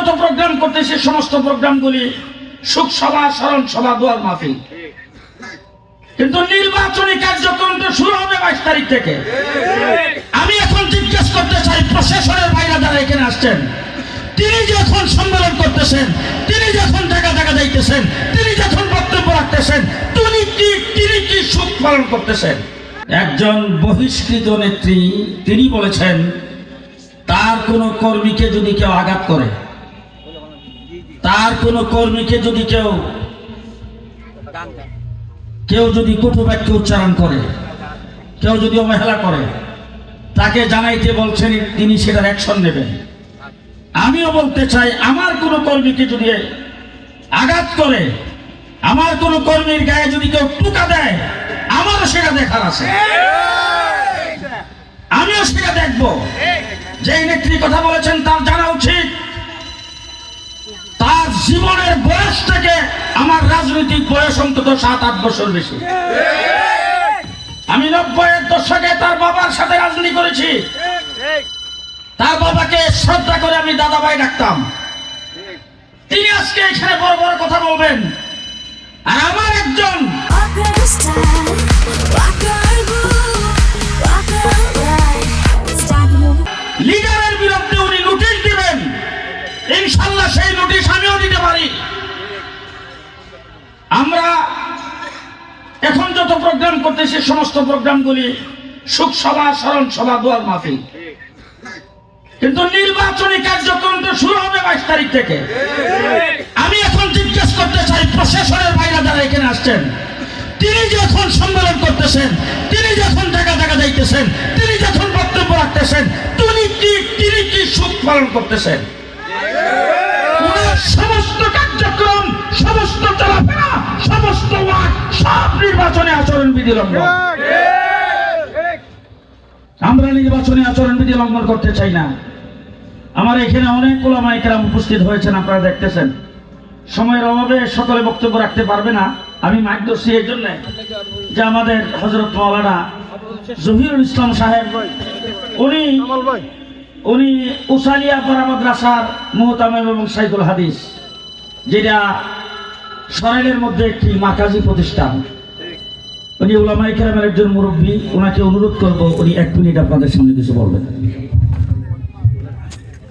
যত প্রোগ্রাম করতেছি সমস্ত প্রোগ্রামগুলি সুখ সভা, স্মরণ সভা, দোয়ার মাহফিল, কিন্তু নির্বাচনী কার্যক্রম তো শুরু হবে 22 তারিখ থেকে। আমি এখন জিজ্ঞেস করতে চাই, প্রশাসনের ভাইরা যারা এখানে আসছেন, তিনি যখন সম্মেলন করতেছেন, তিনি যখন জায়গা জায়গা যাইতেছেন, তিনি যখন বক্তব্য রাখতেছেন, তিনি কি সুখ পালন করতেছেন? একজন বহিষ্কৃত নেত্রী তিনি বলেছেন, তার কোনো কর্মীকে যদি কেউ আঘাত করে, তার কোনো কর্মীকে যদি কেউ যদি কটু বাক্য উচ্চারণ করে, কেউ যদি অবহেলা করে, তাকে জানাইতে বলছেন তিনি সেটার অ্যাকশন নেবেন। আমিও বলতে চাই, আমার কোনো কর্মীকে যদি আঘাত করে, আমার কোনো কর্মীর গায়ে যদি কেউ টুকা দেয়, আমারও সেটা দেখার আছে, আমিও সেটা দেখবো। যে নেত্রী কথা বলেছেন তার জানা উচিত, তার জীবনের বয়স থেকে আমার রাজনৈতিক বয়স অন্তত 7-8 বছর বেশি। আমি 90-এর দশকে তার বাবার সাথে রাজনীতি করেছি। তার বাবাকে শ্রদ্ধা করে আমি দাদা ভাই ডাকতাম। তিনি আজকে এখানে বড় বড় কথা বলবেন, আর আমার একজন লিডারের বিরুদ্ধে উনি নোটিশ দিবেন, ইনশাল্লাহ সেই নোটিশ আমিও দিতে পারি। আমরা এখন যত প্রোগ্রাম করতেছি সমস্ত প্রোগ্রামগুলি সুখ সভা, স্মরণ সভা, দোয়ার মাহফিল, কিন্তু নির্বাচনী কার্যক্রম তো শুরু হবে 22 তারিখ থেকে। আমি এখন জিজ্ঞেস করতে চাই, প্রশাসনের ভাইরা যারা এখানে আসছেন, তিনি যখন সম্মেলন করতেছেন, তিনি যখন জায়গা জায়গা যাইতেছেন, তিনি যখন বক্তব্য রাখতেছেন, তিনি কি সুখ পালন করতেছেন? সমস্ত কার্যক্রম, সমস্ত চলাফেরা, সমস্ত ওয়াক, সব নির্বাচনী আচরণবিধি লঙ্ঘন। আমরা নির্বাচনী আচরণবিধি লঙ্ঘন করতে চাই না। আমার এখানে অনেক ওলামায়ে কেরাম উপস্থিত হয়েছেন, আপনারা দেখতেছেন। সময়ের অভাবে সকলে বক্তব্য রাখতে পারবে না। আমি মাইক ধরছি এই জন্য যে আমাদের হযরত মাওলানা জহিরুল ইসলাম সাহেব, উনি উসালিয়া পাড়া মাদ্রাসার মুহতামিম এবং শাইখুল হাদিস, যেটা সরাইলের মধ্যে একটি মার্কাজি প্রতিষ্ঠান। উনি উলামায়ে কেরামের একজন মুরব্বী। ওনাকে অনুরোধ করবো উনি 1 মিনিট আপনাদের সামনে কিছু বলবেন।